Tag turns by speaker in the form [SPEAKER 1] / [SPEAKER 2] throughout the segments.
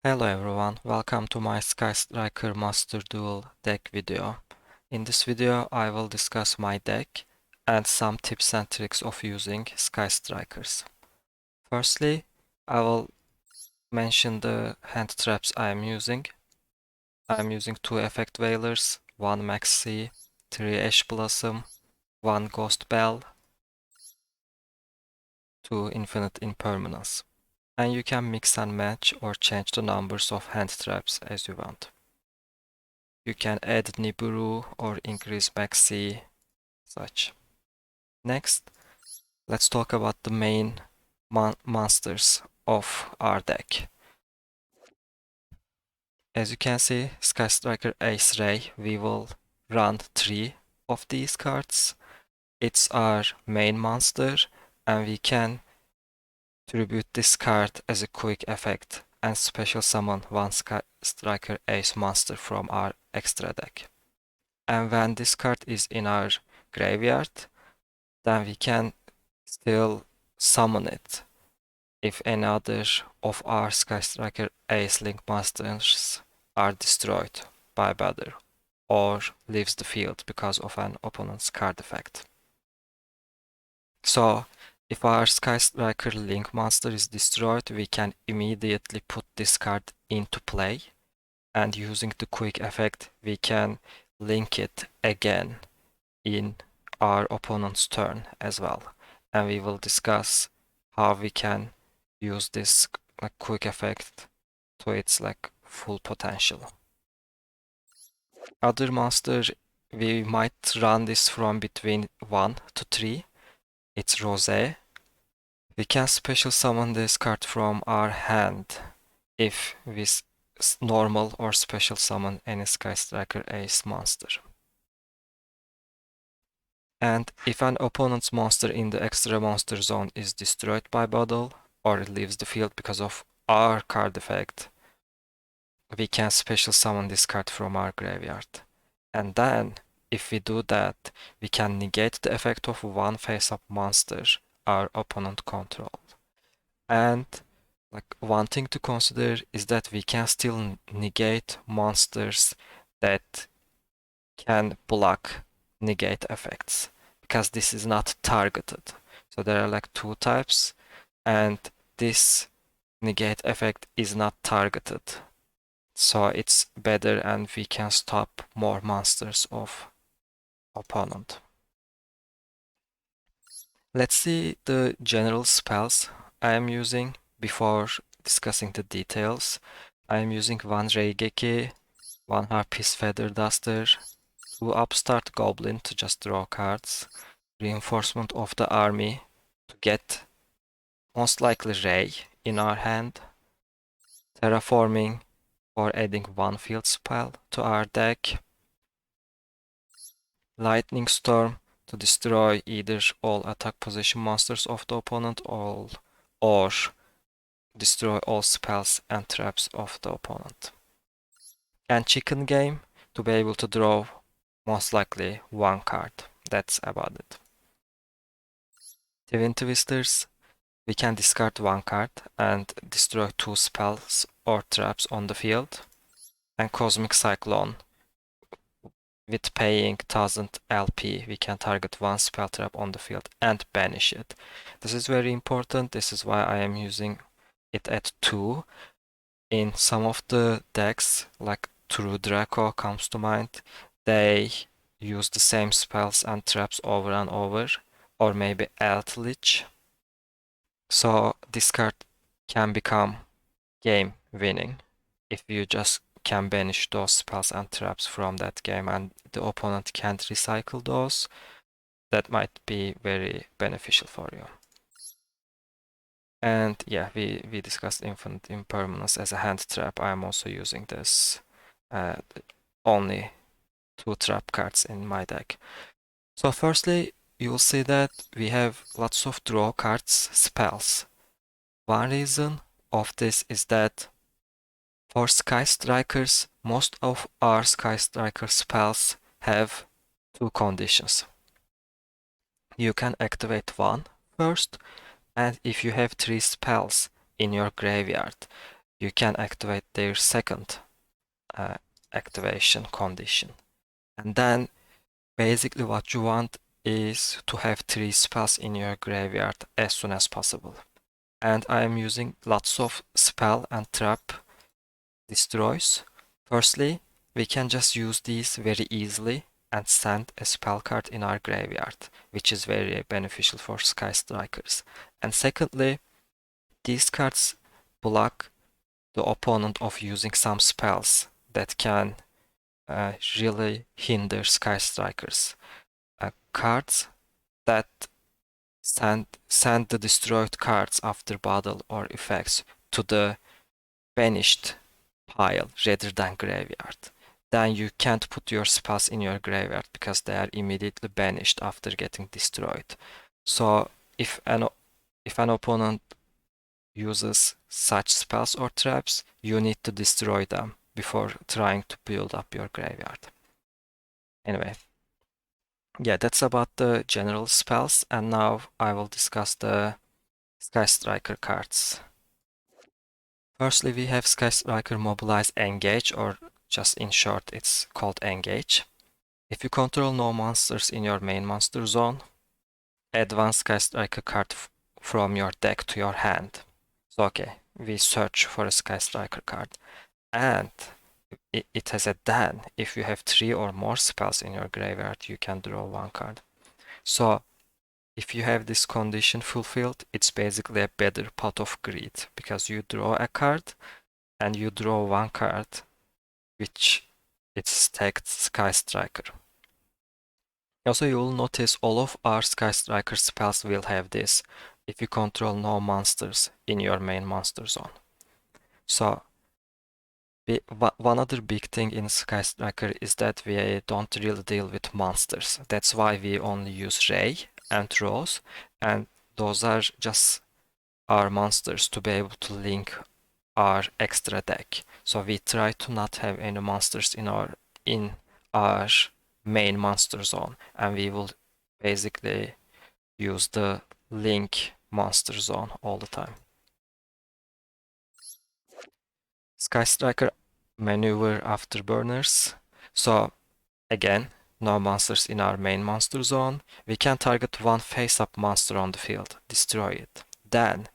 [SPEAKER 1] Hello everyone, welcome to my Sky Striker Master Duel deck video. In this video I will discuss my deck and some tips and tricks of using Sky Strikers. Firstly, I will mention the hand traps I am using. I am using 2 Effect Veilers, 1 Maxi, 3 Ash Blossom, 1 Ghost Bell, 2 Infinite Impermanence. And you can mix and match or change the numbers of hand traps as you want. You can add Nibiru or increase Maxi, such. Next, let's talk about the main monsters of our deck. As you can see, Sky Striker Ace Ray, we will run 3 of these cards. It's our main monster, and we can tribute this card as a quick effect and special summon one Sky Striker Ace monster from our extra deck. And when this card is in our graveyard, then we can still summon it if any other of our Sky Striker Ace Link monsters are destroyed by battle or leaves the field because of an opponent's card effect. So, if our Sky Striker Link monster is destroyed, we can immediately put this card into play, and using the quick effect, we can link it again in our opponent's turn as well. And we will discuss how we can use this quick effect to its full potential. Other monster, we might run this from between 1 to 3. It's Rosé. We can special summon this card from our hand if we normal or special summon any Sky Striker Ace monster. And if an opponent's monster in the extra monster zone is destroyed by battle or it leaves the field because of our card effect, we can special summon this card from our graveyard. And then, if we do that, we can negate the effect of one face-up monster our opponent controls. And one thing to consider is that we can still negate monsters that can block negate effects, because this is not targeted. So there are 2 types, and this negate effect is not targeted. So it's better and we can stop more monsters of opponent. Let's see the general spells I am using before discussing the details. I am using 1 Reigeki, 1 Harpies Feather Duster, 2 Upstart Goblin to just draw cards, Reinforcement of the Army to get most likely Ray in our hand, Terraforming for adding 1 field spell to our deck, Lightning Storm to destroy either all attack position monsters of the opponent or destroy all spells and traps of the opponent. And Chicken Game to be able to draw most likely 1 card. That's about it. Twin Twisters, we can discard 1 card and destroy 2 spells or traps on the field. And Cosmic Cyclone, with paying 1000 LP, we can target 1 spell trap on the field and banish it. This is very important. This is why I am using it at 2. In some of the decks, like True Draco comes to mind, they use the same spells and traps over and over, or maybe Eldritch. So this card can become game winning if you just can banish those spells and traps from that game and the opponent can't recycle those. That might be very beneficial for you. And yeah, we discussed Infinite Impermanence as a hand trap. I am also using this. Only 2 trap cards in my deck. So firstly, you will see that we have lots of draw cards, spells. One reason of this is that for Sky Strikers, most of our Sky Striker spells have 2 conditions. You can activate 1 first, and if you have 3 spells in your graveyard, you can activate their second activation condition. And then basically what you want is to have 3 spells in your graveyard as soon as possible. And I am using lots of spell and trap destroys. Firstly, we can just use these very easily and send a spell card in our graveyard, which is very beneficial for Sky Strikers. And secondly, these cards block the opponent of using some spells that can really hinder Sky Strikers. Cards that send the destroyed cards after battle or effects to the banished pile rather than graveyard. Then you can't put your spells in your graveyard because they are immediately banished after getting destroyed. So if an opponent uses such spells or traps, you need to destroy them before trying to build up your graveyard. Anyway, yeah, that's about the general spells, and now I will discuss the Sky Striker cards. Firstly, we have Sky Striker Mobilize Engage, or just in short, it's called Engage. If you control no monsters in your main monster zone, add one Sky Striker card from your deck to your hand. So, okay, we search for a Sky Striker card. And it has a then. If you have 3 or more spells in your graveyard, you can draw 1 card. So, if you have this condition fulfilled, it's basically a better pot of greed because you draw a card and you draw 1 card, which it's stacked Sky Striker. Also, you will notice all of our Sky Striker spells will have this if you control no monsters in your main monster zone. So, one other big thing in Sky Striker is that we don't really deal with monsters. That's why we only use Ray and Rose, and those are just our monsters to be able to link our extra deck. So we try to not have any monsters in our main monster zone, and we will basically use the link monster zone all the time. Sky Striker maneuver afterburners. So again, no monsters in our main monster zone. We can target one face-up monster on the field, destroy it. Then,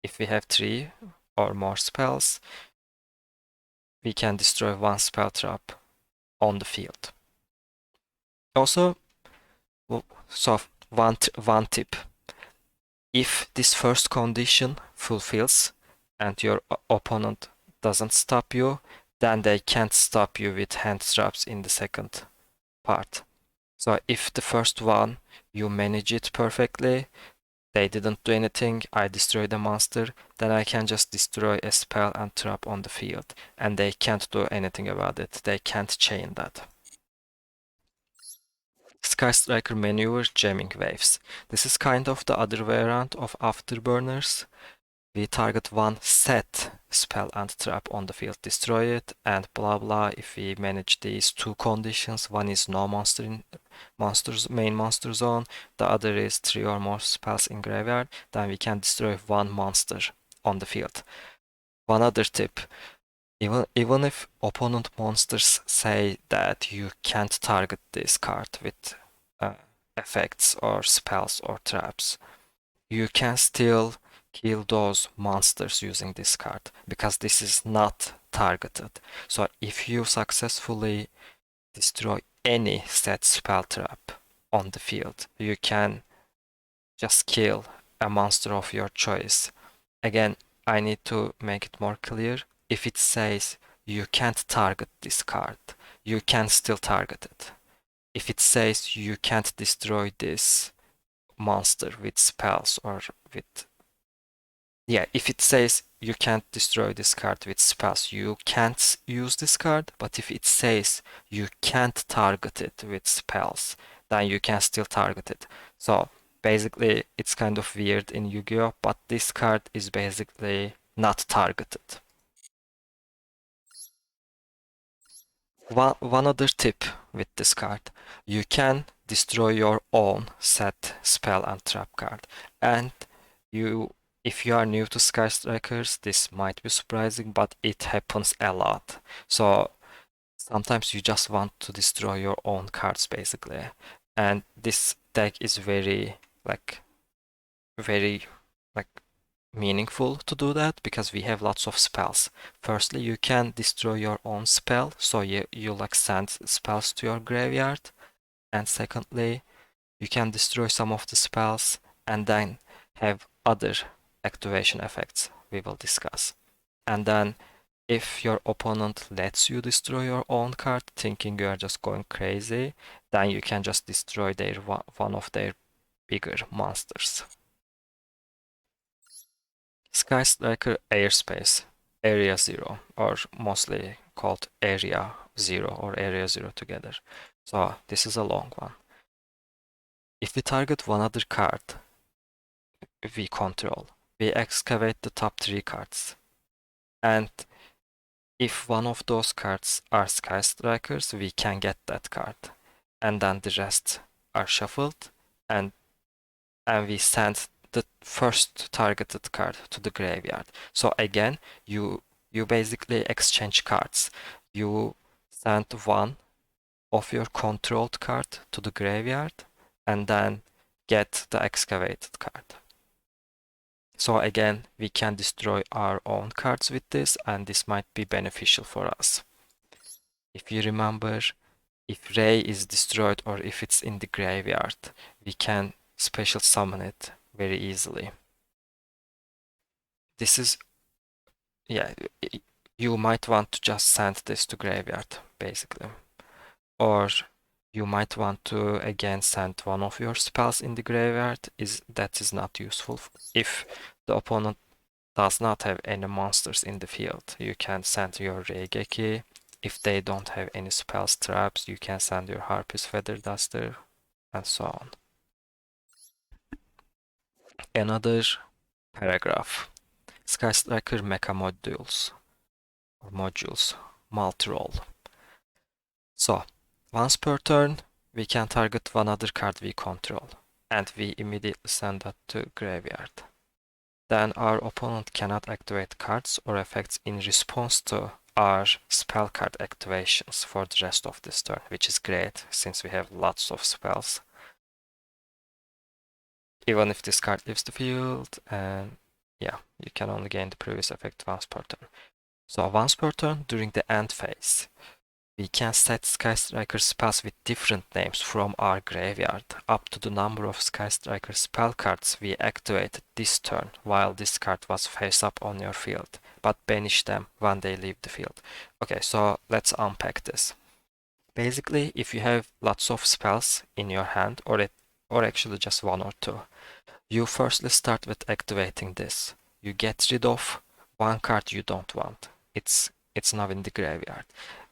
[SPEAKER 1] if we have 3 or more spells, we can destroy 1 spell trap on the field. Also, so one tip. If this first condition fulfills and your opponent doesn't stop you, then they can't stop you with hand traps in the second part. So if the first one you manage it perfectly, they didn't do anything, I destroyed the monster, then I can just destroy a spell and trap on the field, and they can't do anything about it. They can't chain that. Sky Striker maneuver jamming waves. This is kind of the other way around of afterburners. We target one set spell and trap on the field, destroy it, and blah blah. If we manage these 2 conditions, one is no monster in main monster zone, the other is 3 or more spells in graveyard, then we can destroy 1 monster on the field. One other tip, even if opponent monsters say that you can't target this card with effects or spells or traps, you can still kill those monsters using this card because this is not targeted. So if you successfully destroy any set spell trap on the field, you can just kill a monster of your choice. Again, I need to make it more clear. If it says you can't target this card, you can still target it. If it says you can't destroy this monster with spells or with if it says you can't destroy this card with spells, you can't use this card, but if it says you can't target it with spells, then you can still target it. So basically it's kind of weird in Yu-Gi-Oh, but this card is basically not targeted. One other tip with this card, you can destroy your own set spell and trap card, and you If you are new to Sky Strikers, this might be surprising, but it happens a lot. So sometimes you just want to destroy your own cards basically. And this deck is like very like meaningful to do that because we have lots of spells. Firstly, you can destroy your own spell, so you like send spells to your graveyard. And secondly, you can destroy some of the spells and then have other activation effects we will discuss. And then if your opponent lets you destroy your own card, thinking you are just going crazy, then you can just destroy one of their bigger monsters. Sky Striker Airspace, Area Zero, or mostly called Area Zero or Area Zero together. So this is a long one. If we target one other card we control, we excavate the top 3 cards. And if one of those cards are Sky Strikers, we can get that card. And then the rest are shuffled, and we send the first targeted card to the graveyard. So again, you basically exchange cards. You send one of your controlled card to the graveyard and then get the excavated card. So again, we can destroy our own cards with this, and this might be beneficial for us. If you remember, if Ray is destroyed or if it's in the graveyard, we can special summon it very easily. This is, yeah, you might want to just send this to graveyard, basically. Or you might want to again send one of your spells in the graveyard. That is not useful. If the opponent does not have any monsters in the field, you can send your Reigeki. If they don't have any spells traps, you can send your Harpy's Feather Duster, and so on. Another paragraph. Sky Striker Mecha Modules, multi-role. So, once per turn, we can target one other card we control, and we immediately send that to graveyard. Then our opponent cannot activate cards or effects in response to our spell card activations for the rest of this turn, which is great since we have lots of spells. Even if this card leaves the field, and yeah, you can only gain the previous effect once per turn. So once per turn during the end phase, we can set Sky Striker spells with different names from our graveyard up to the number of Sky Striker spell cards we activated this turn while this card was face up on your field, but banish them when they leave the field. Okay, so let's unpack this. Basically, if you have lots of spells in your hand, or actually just one or two, you firstly start with activating this. You get rid of one card you don't want. It's now in the graveyard.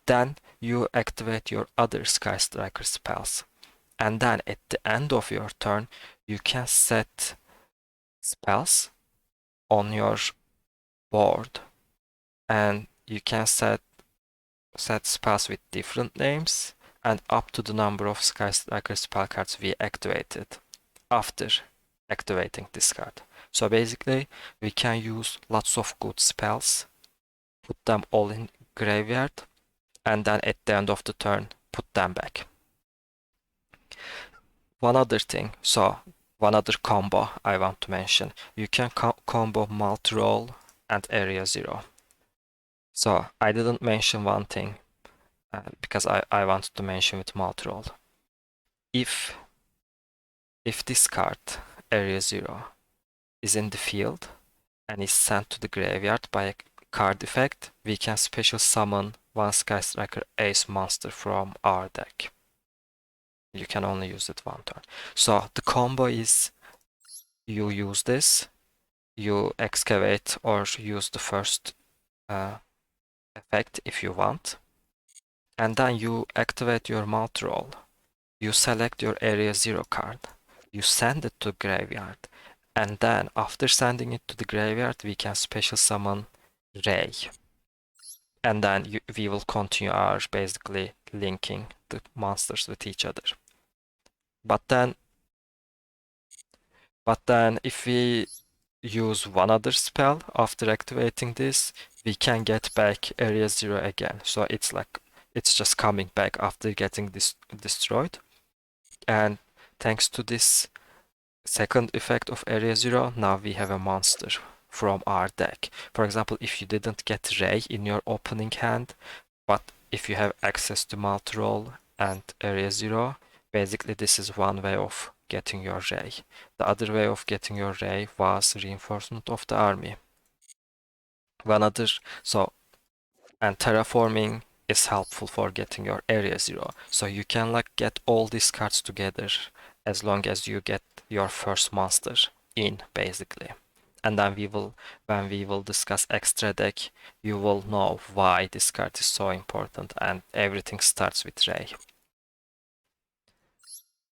[SPEAKER 1] Then you activate your other Sky Striker spells. And then at the end of your turn, you can set spells on your board. And you can set spells with different names and up to the number of Sky Striker spell cards we activated after activating this card. So basically, we can use lots of good spells, put them all in graveyard, and then at the end of the turn, put them back. One other combo I want to mention. You can combo multi-role and Area Zero. So I didn't mention one thing because I wanted to mention with multi-role. If this card, Area Zero, is in the field and is sent to the graveyard by a card effect, we can special summon one Sky Striker Ace monster from our deck. You can only use it one turn. So the combo is you use this, you excavate or use the first effect if you want, and then you activate your multi-role. You select your Area Zero card, you send it to graveyard, and then after sending it to the graveyard, we can special summon Ray. And then we will continue our basically linking the monsters with each other. But then if we use one other spell after activating this, we can get back Area Zero again. So it's like it's just coming back after getting this destroyed. And thanks to this second effect of Area Zero, now we have a monster from our deck. For example, if you didn't get Ray in your opening hand, but if you have access to Multi-Roll and Area Zero, basically this is one way of getting your Ray. The other way of getting your Ray was reinforcement of the army. One other, so, and terraforming is helpful for getting your Area Zero. So you can like get all these cards together as long as you get your first monster in, basically. And then when we will discuss extra deck, you will know why this card is so important and everything starts with Ray.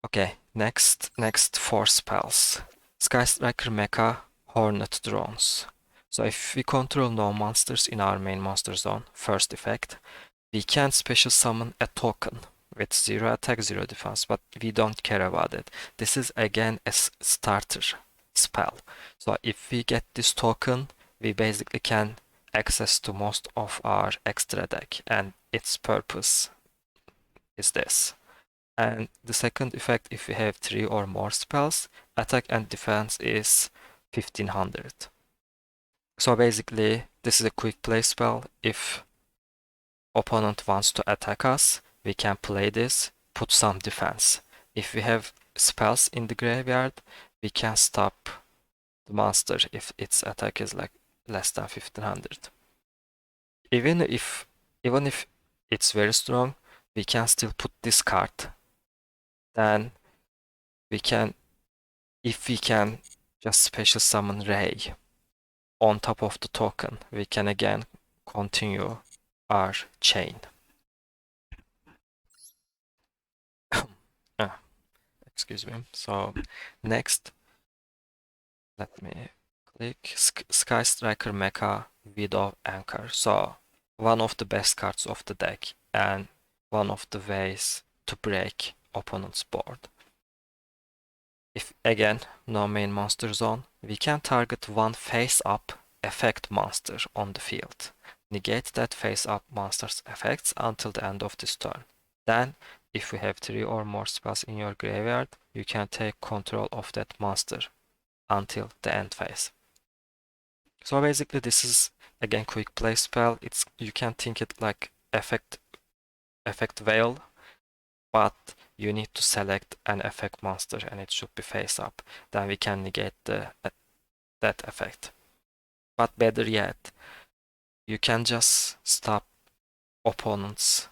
[SPEAKER 1] Okay, next four spells. Sky Striker Mecha, Hornet Drones. So if we control no monsters in our main monster zone, first effect, we can special summon a token with 0 attack, 0 defense, but we don't care about it. This is again a starter spell. So if we get this token, we basically can access to most of our extra deck, and its purpose is this. And the second effect, if we have 3 or more spells, attack and defense is 1500. So basically, this is a quick play spell. If opponent wants to attack us, we can play this, put some defense. If we have spells in the graveyard, we can stop the monster if its attack is like less than 1500. Even if it's very strong, we can still put this card. Then we can, if we can just special summon Ray on top of the token, we can again continue our chain. Excuse me. So next, let me click Sky Striker Mecha Widow Anchor. So one of the best cards of the deck and one of the ways to break opponent's board. If again no main monster zone, we can target one face-up effect monster on the field. Negate that face-up monster's effects until the end of this turn. Then, if you have 3 or more spells in your graveyard, you can take control of that monster until the end phase. So basically this is again quick play spell. You can think it like effect veil, but you need to select an effect monster and it should be face up. Then we can negate that effect. But better yet, you can just stop opponent's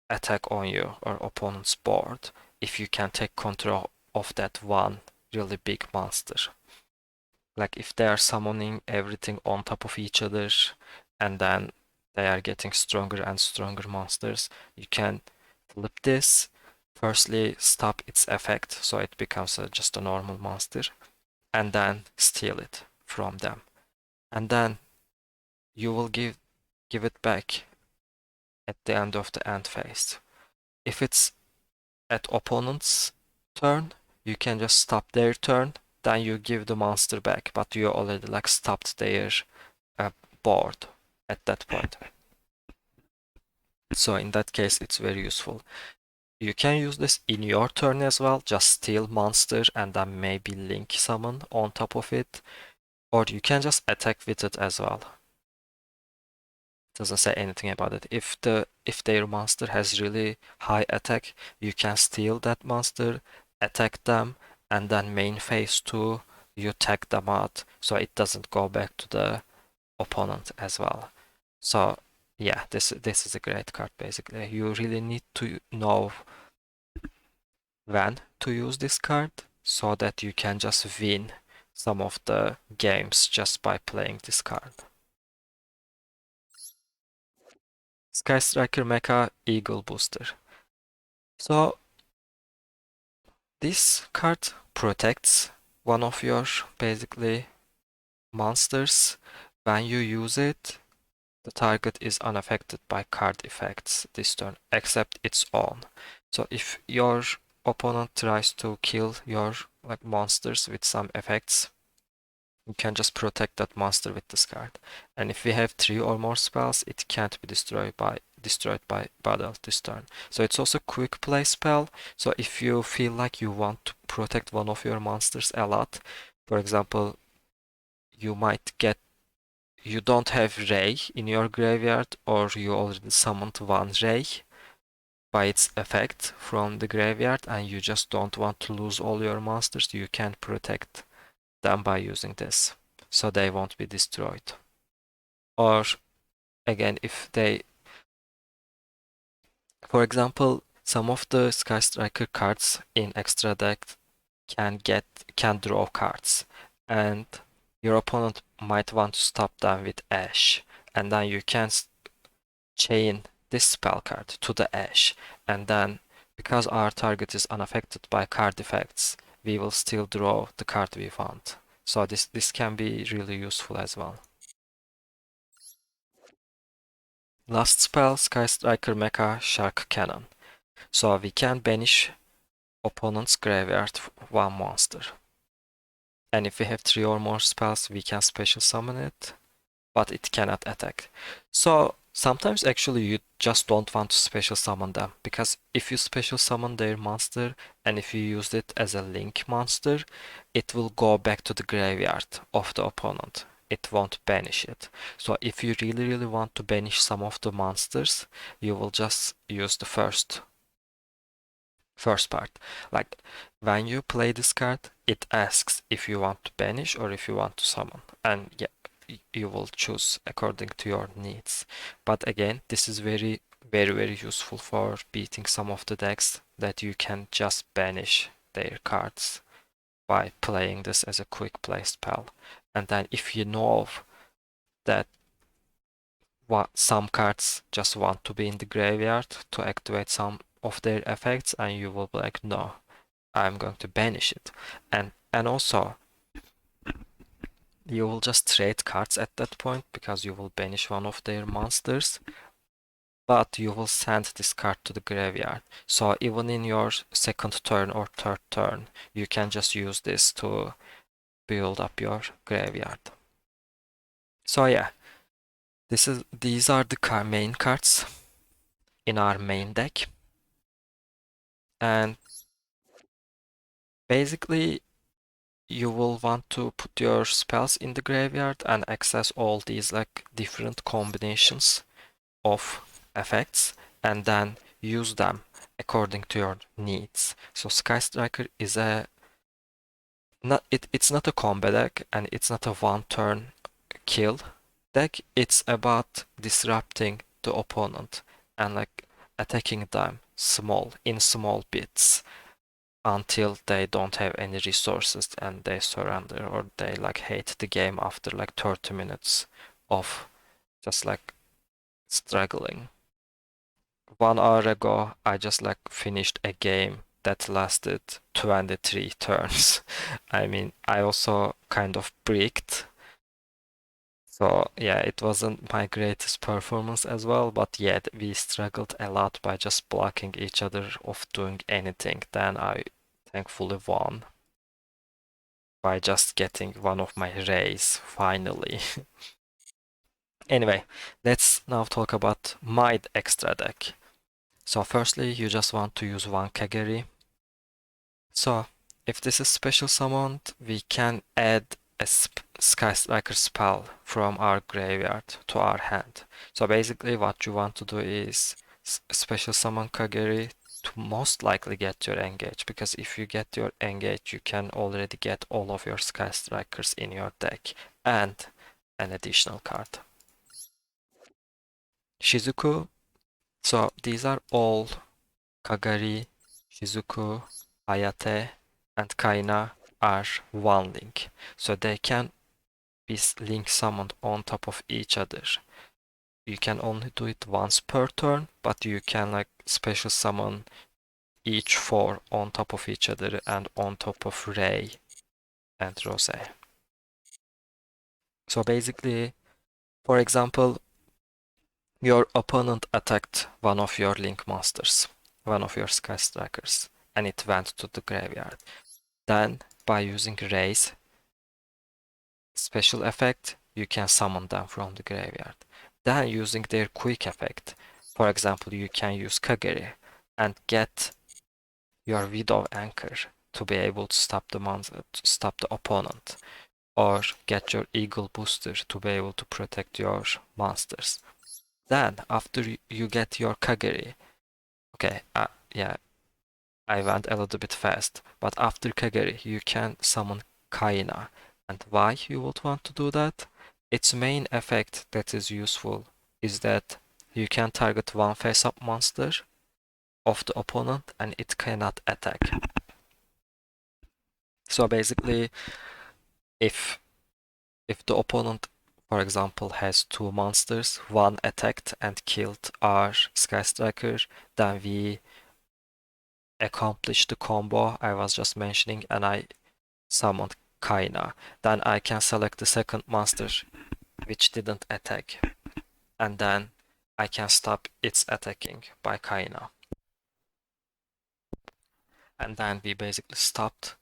[SPEAKER 1] attack on you or opponent's board if you can take control of that one really big monster. Like if they are summoning everything on top of each other and then they are getting stronger and stronger monsters, you can flip this. Firstly, stop its effect so it becomes just a normal monster, and then steal it from them. And then you will give it back at the end of the end phase. If it's at opponent's turn, you can just stop their turn, then you give the monster back, but you already like stopped their board at that point. So in that case, it's very useful. You can use this in your turn as well, just steal monster and then maybe link summon on top of it, or you can just attack with it as well. It doesn't say anything about it. If their monster has really high attack, you can steal that monster, attack them, and then main phase 2 you tag them out so it doesn't go back to the opponent as well. So yeah, this is a great card basically. You really need to know when to use this card so that you can just win some of the games just by playing this card. Sky Striker Mecha Eagle Booster. So this card protects one of your basically monsters. When you use it, the target is unaffected by card effects this turn, except its own. So if your opponent tries to kill your like monsters with some effects, You can just protect that monster with this card. And if we have 3 or more spells, it can't be destroyed by battle this turn. So it's also quick play spell. So if you feel like you want to protect one of your monsters a lot, for example, you might get you don't have Ray in your graveyard, or you already summoned one Ray by its effect from the graveyard, and you just don't want to lose all your monsters, you can protect them by using this, so they won't be destroyed. Or again, if they, for example, some of the Sky Striker cards in extra deck can draw cards, and your opponent might want to stop them with Ash, and then you can chain this spell card to the Ash, and then because our target is unaffected by card effects, we will still draw the card we want. So this can be really useful as well. Last spell, Sky Striker Mecha Shark Cannon. So we can banish opponent's graveyard one monster. And if we have 3 or more spells, we can special summon it, but it cannot attack. So sometimes actually you just don't want to special summon them, because if you special summon their monster and if you use it as a link monster, it will go back to the graveyard of the opponent. It won't banish it. So if you really want to banish some of the monsters, you will just use the first part. Like when you play this card, it asks if you want to banish or if you want to summon. And yeah, you will choose according to your needs. But again, this is very useful for beating some of the decks that you can just banish their cards by playing this as a quick play spell. And then if you know that some cards just want to be in the graveyard to activate some of their effects, and you will be like, no, I'm going to banish it. And also you will just trade cards at that point because you will banish one of their monsters, but you will send this card to the graveyard. So even in your second turn or third turn, you can just use this to build up your graveyard. So yeah, these are the main cards in our main deck. And basically you will want to put your spells in the graveyard and access all these like different combinations of effects and then use them according to your needs. So Sky Striker is it's not a combo deck, and it's not a one turn kill deck. It's about disrupting the opponent and like attacking them in small bits until they don't have any resources and they surrender, or they like hate the game after like 30 minutes of just like struggling. 1 hour ago, I just like finished a game that lasted 23 turns. I mean, I also kind of bricked. So yeah, it wasn't my greatest performance as well, but yet we struggled a lot by just blocking each other of doing anything. Then I thankfully won by just getting one of my rays finally. Anyway, let's now talk about my extra deck. So firstly, you just want to use one Kageri. So if this is special summoned, we can add a Sky Striker spell from our graveyard to our hand. So basically what you want to do is special summon Kageri to most likely get your engage, because if you get your engage, you can already get all of your Sky Strikers in your deck and an additional card. Shizuku. So these are all Kagari, Shizuku, Hayate, and Kaina are one link. So they can be link summoned on top of each other. You can only do it once per turn, but you can like special summon each 4 on top of each other and on top of Ray and Rose. So basically, for example, your opponent attacked one of your link monsters, one of your Sky Strikers, and it went to the graveyard. Then, by using Rays, special effect, you can summon them from the graveyard. Then using their quick effect, for example, you can use Kageri and get your Widow Anchor to be able to stop the opponent, or get your Eagle Booster to be able to protect your monsters. Then after you get your Kageri, okay, yeah, I went a little bit fast, but after Kageri you can summon Kaina. And why you would want to do that? Its main effect that is useful is that you can target one face-up monster of the opponent and it cannot attack. So basically, if if the opponent, for example, has two monsters, one attacked and killed our Sky Striker, then we accomplish the combo I was just mentioning and I summoned Kaina. Then I can select the second monster which didn't attack, and then I can stop its attacking by Kaina. And then we basically stopped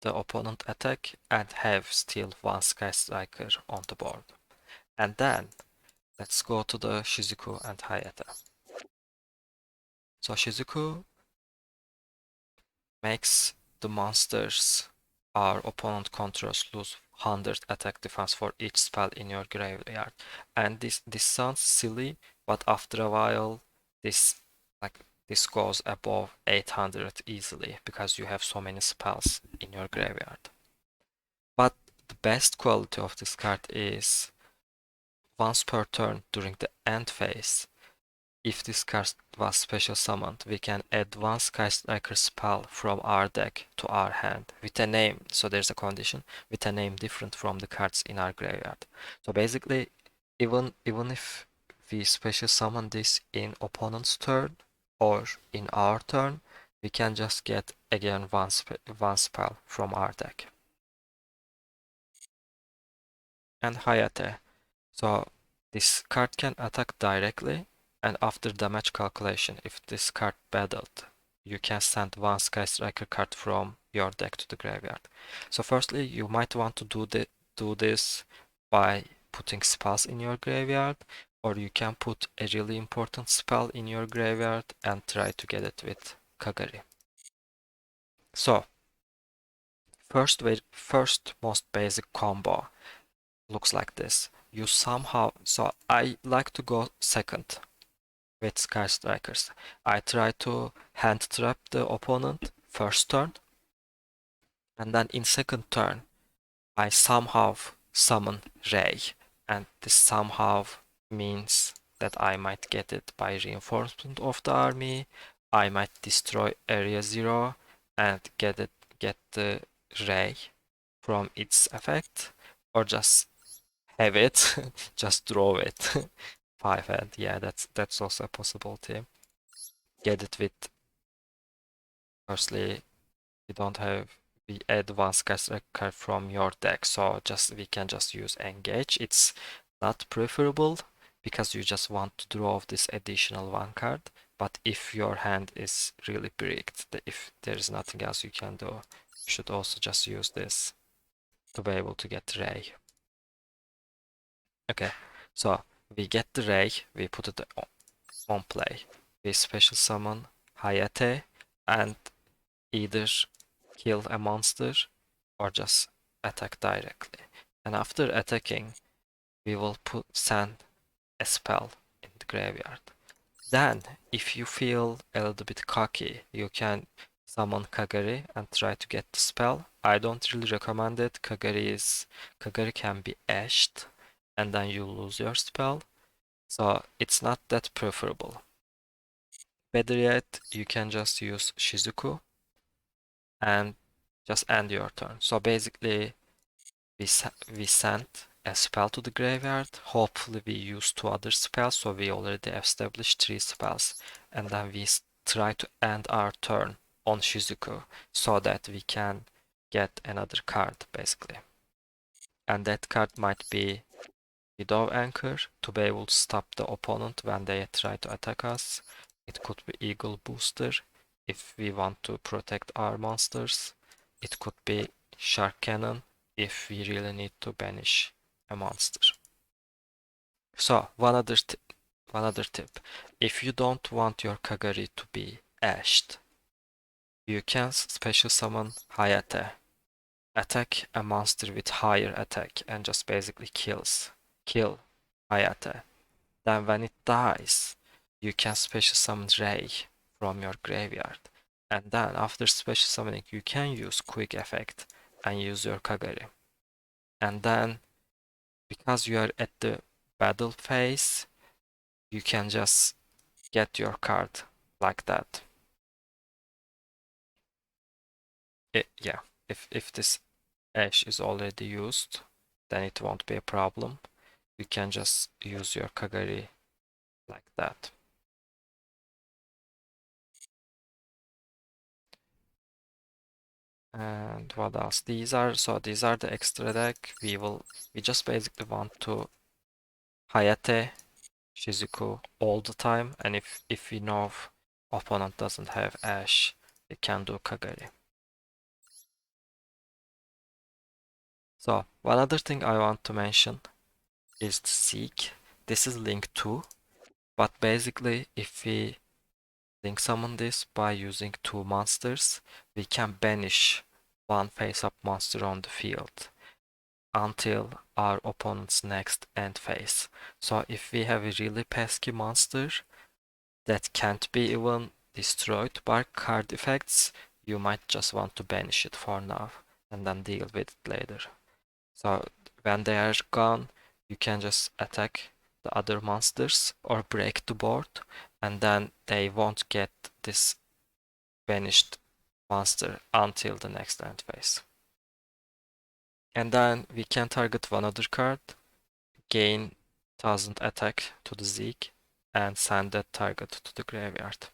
[SPEAKER 1] the opponent attack and have still one Sky Striker on the board. And then let's go to the Shizuku and Hayata. So Shizuku makes the monsters our opponent controls lose 100 attack defense for each spell in your graveyard. And this sounds silly, but after a while this this goes above 800 easily because you have so many spells in your graveyard. But the best quality of this card is once per turn during the end phase, if this card was special summoned, we can add one Sky Striker spell from our deck to our hand with a name. So there's a condition with a name different from the cards in our graveyard. So basically, even if we special summon this in opponent's turn or in our turn, we can just get again one spell from our deck. And Hayate. So this card can attack directly, and after damage calculation, if this card battled, you can send one Sky Striker card from your deck to the graveyard. So firstly, you might want to do this by putting spells in your graveyard, or you can put a really important spell in your graveyard and try to get it with Kagari. So first most basic combo looks like this. You somehow, so I like to go second with Sky Strikers. I try to hand trap the opponent first turn, and then in second turn, I somehow summon Ray, and this somehow means that I might get it by reinforcement of the army. I might destroy Area Zero and get the Ray from its effect, or just have it, just draw it. Five hand, yeah, that's also a possibility. Get it with, firstly, we don't have, we add one Sky card from your deck, so we can just use engage. It's not preferable because you just want to draw this additional one card, but if your hand is really bricked, if there's nothing else you can do, you should also just use this to be able to get Ray. Okay, so we get the Ray, we put it on play. We special summon Hayate and either kill a monster or just attack directly. And after attacking, we will send a spell in the graveyard. Then, if you feel a little bit cocky, you can summon Kagari and try to get the spell. I don't really recommend it. Kagari can be ashed and then you lose your spell. So it's not that preferable. Better yet, you can just use Shizuku and just end your turn. So basically, we sent a spell to the graveyard. Hopefully, we use two other spells, so we already established three spells. And then we try to end our turn on Shizuku so that we can get another card, basically. And that card might be Widow Anchor to be able to stop the opponent when they try to attack us. It could be Eagle Booster if we want to protect our monsters. It could be Shark Cannon if we really need to banish a monster. So, one other tip. If you don't want your Kagari to be ashed, you can special summon Hayata. Attack a monster with higher attack and just basically kill Hayata. Then when it dies, you can special summon Ray from your graveyard. And then after special summoning, you can use quick effect and use your Kagari. And then because you are at the battle phase, you can just get your card like that. Yeah, if this ash is already used, then it won't be a problem. You can just use your Kagari like that. And what else? These are the extra deck. We just basically want to Hayate, Shizuku all the time, and if we know opponent doesn't have Ash, we can do Kagari. So one other thing I want to mention is the Zeke. This is Link 2, but basically if we Link summon this by using 2 monsters, we can banish one face-up monster on the field until our opponent's next end phase. So if we have a really pesky monster that can't be even destroyed by card effects, you might just want to banish it for now and then deal with it later. So when they are gone, you can just attack the other monsters or break the board, and then they won't get this banished monster until the next end phase. And then we can target one other card, gain 1000 attack to the Zeke, and send that target to the graveyard.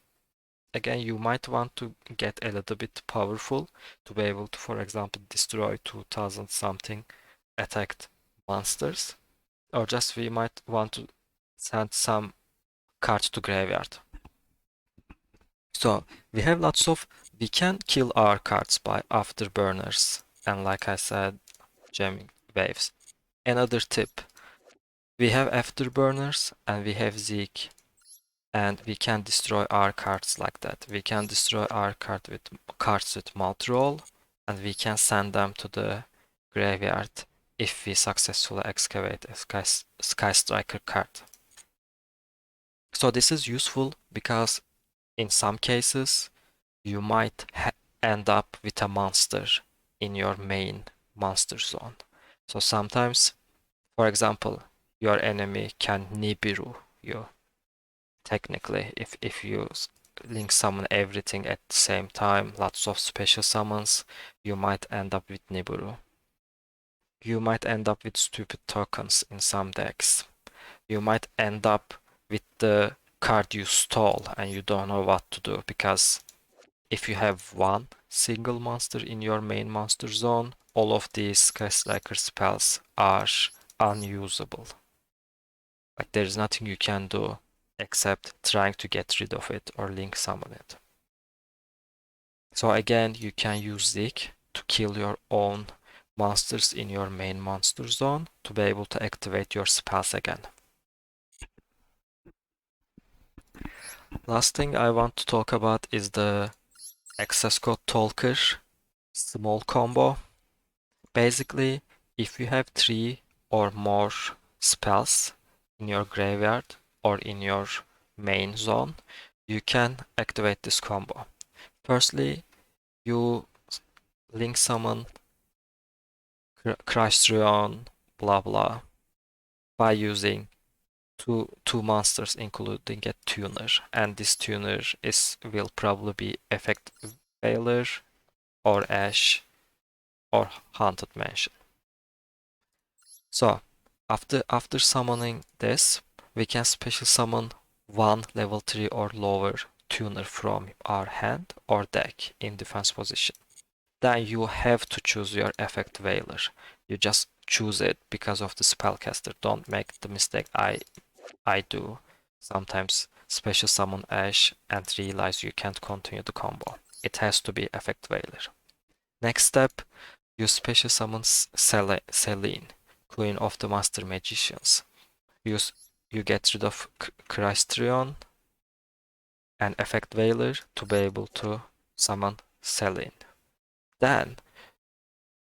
[SPEAKER 1] Again, you might want to get a little bit powerful to be able to, for example, destroy 2000 something attacked monsters, or just we might want to send some cards to graveyard. So we can kill our cards by afterburners, and like I said, jamming waves. Another tip, we have afterburners and we have Zeke, and we can destroy our cards like that. We can destroy our cards with mouth roll, and we can send them to the graveyard if we successfully excavate a Sky Striker card. So this is useful because in some cases you might end up with a monster in your main monster zone. So sometimes, for example, your enemy can Nibiru you. Technically, if you link summon everything at the same time, lots of special summons, you might end up with Nibiru. You might end up with stupid tokens in some decks. You might end up with the card you stole and you don't know what to do, because if you have one single monster in your main monster zone, all of these Sky Striker spells are unusable. Like there's nothing you can do except trying to get rid of it or link summon it. So again, you can use Zeke to kill your own monsters in your main monster zone to be able to activate your spells again. Last thing I want to talk about is the access code Talker small combo. Basically, if you have 3 or more spells in your graveyard or in your main zone, you can activate this combo. Firstly, you link summon Crystron, blah blah, by using two monsters including a tuner, and this tuner will probably be Effect Veiler or Ash or Haunted Mansion. So after summoning this, we can special summon one level 3 or lower tuner from our hand or deck in defense position. Then you have to choose your Effect Veiler. You just choose it because of the spellcaster. Don't make the mistake I do sometimes, special summon Ash and realize you can't continue the combo. It has to be Effect Veiler. Next step, You special summon Selene, Queen of the Master Magicians. You get rid of Chrystrion and Effect Veiler to be able to summon Selene. Then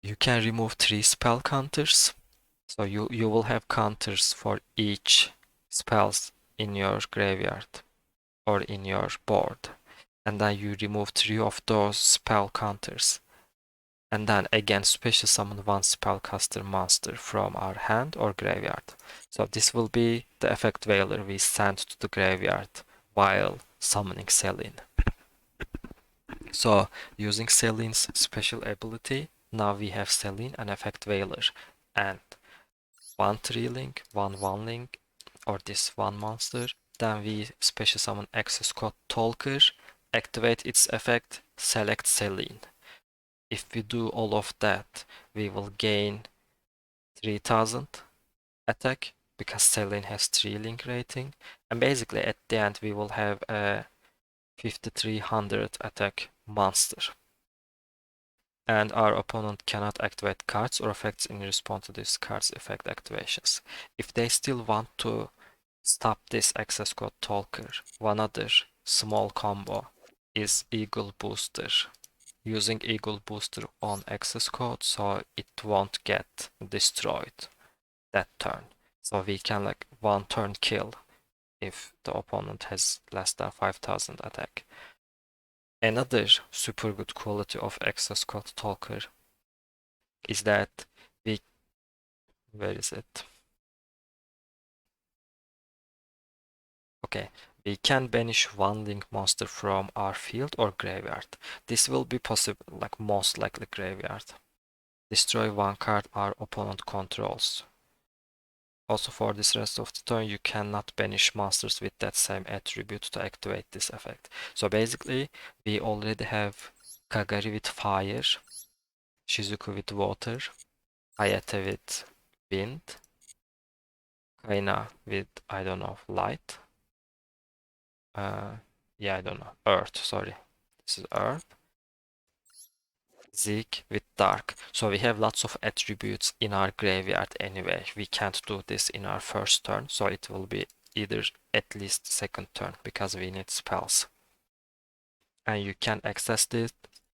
[SPEAKER 1] you can remove 3 spell counters. So you will have counters for each spells in your graveyard or in your board. And then you remove 3 of those spell counters. And then again special summon 1 spellcaster monster from our hand or graveyard. So this will be the effect veiler we send to the graveyard while summoning Selene. So using Selene's special ability, now we have Selene and effect veiler and 1 3 link, 1 link, or this 1 monster. Then we special summon access code Talker, activate its effect, select Selene. If we do all of that, we will gain 3000 attack because Selene has 3 link rating. And basically at the end we will have a 5300 attack monster. And our opponent cannot activate cards or effects in response to this card's effect activations. If they still want to stop this access code Talker, one other small combo is Eagle Booster. Using Eagle Booster on access code so it won't get destroyed that turn. So we can like 1 turn kill if the opponent has less than 5000 attack. Another super good quality of access code Talker is that we, where is it? Okay, we can banish 1 link monster from our field or graveyard. This will be possible, like most likely graveyard. Destroy 1 card our opponent controls. Also for this rest of the turn, you cannot banish monsters with that same attribute to activate this effect. So basically, we already have Kagari with fire, Shizuku with water, Hayata with wind, Kaina with, I don't know, light. Yeah, I don't know, earth, sorry. This is earth. Zeke with dark. So we have lots of attributes in our graveyard anyway. We can't do this in our first turn, so it will be either at least second turn because we need spells. And you can access this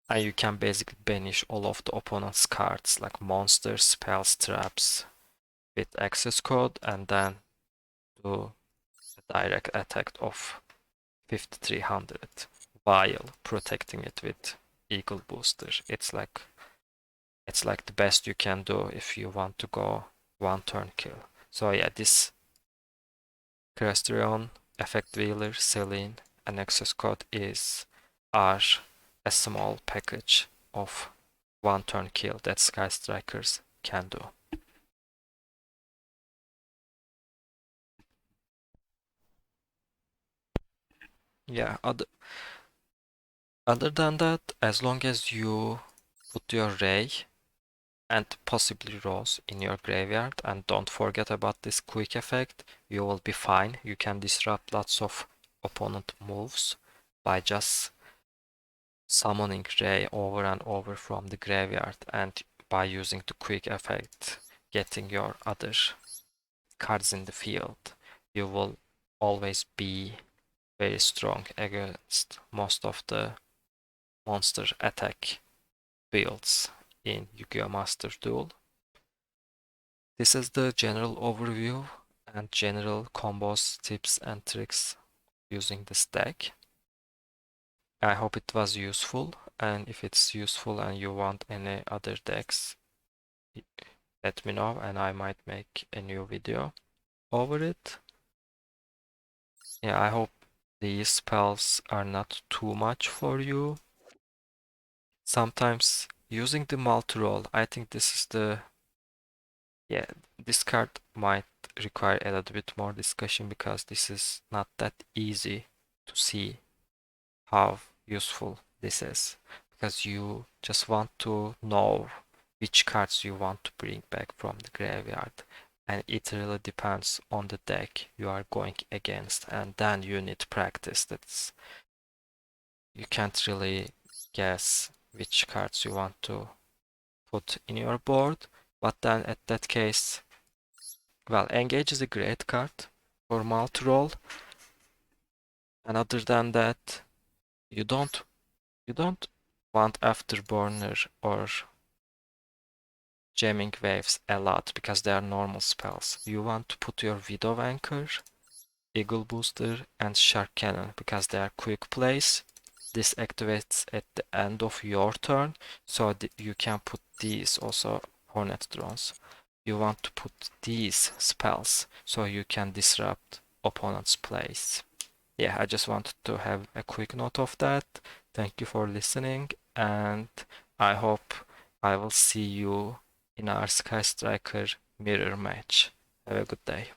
[SPEAKER 1] and you can basically banish all of the opponent's cards like monsters, spells, traps with access code and then do a direct attack of 5300 while protecting it with Eagle Booster. It's like the best you can do if you want to go 1 turn kill. So yeah, this Crastrion, Effect Wheeler, Selene, and access code are a small package of 1 turn kill that Sky Strikers can do. Yeah, other than that, as long as you put your Ray and possibly Rose in your graveyard and don't forget about this quick effect, you will be fine. You can disrupt lots of opponent moves by just summoning Ray over and over from the graveyard and by using the quick effect, getting your other cards in the field. You will always be very strong against most of the monster attack builds in Yu-Gi-Oh! Master Duel. This is the general overview and general combos, tips and tricks using this deck. I hope it was useful, and if it's useful and you want any other decks, let me know and I might make a new video over it. Yeah, I hope these spells are not too much for you. Sometimes using the multi-roll, I think this is yeah, this card might require a little bit more discussion because this is not that easy to see how useful this is. Because you just want to know which cards you want to bring back from the graveyard. And it really depends on the deck you are going against, and then you need practice. You can't really guess which cards you want to put in your board. But then at that case, well, Engage is a great card for multi-roll. And other than that, you don't want Afterburner or Jamming Waves a lot because they are normal spells. You want to put your Widow Anchor, Eagle Booster, and Shark Cannon because they are quick plays. This activates at the end of your turn, so you can put these also Hornet Drones. You want to put these spells so you can disrupt opponent's plays. Yeah, I just wanted to have a quick note of that. Thank you for listening, and I hope I will see you in our Sky Striker mirror match. Have a good day.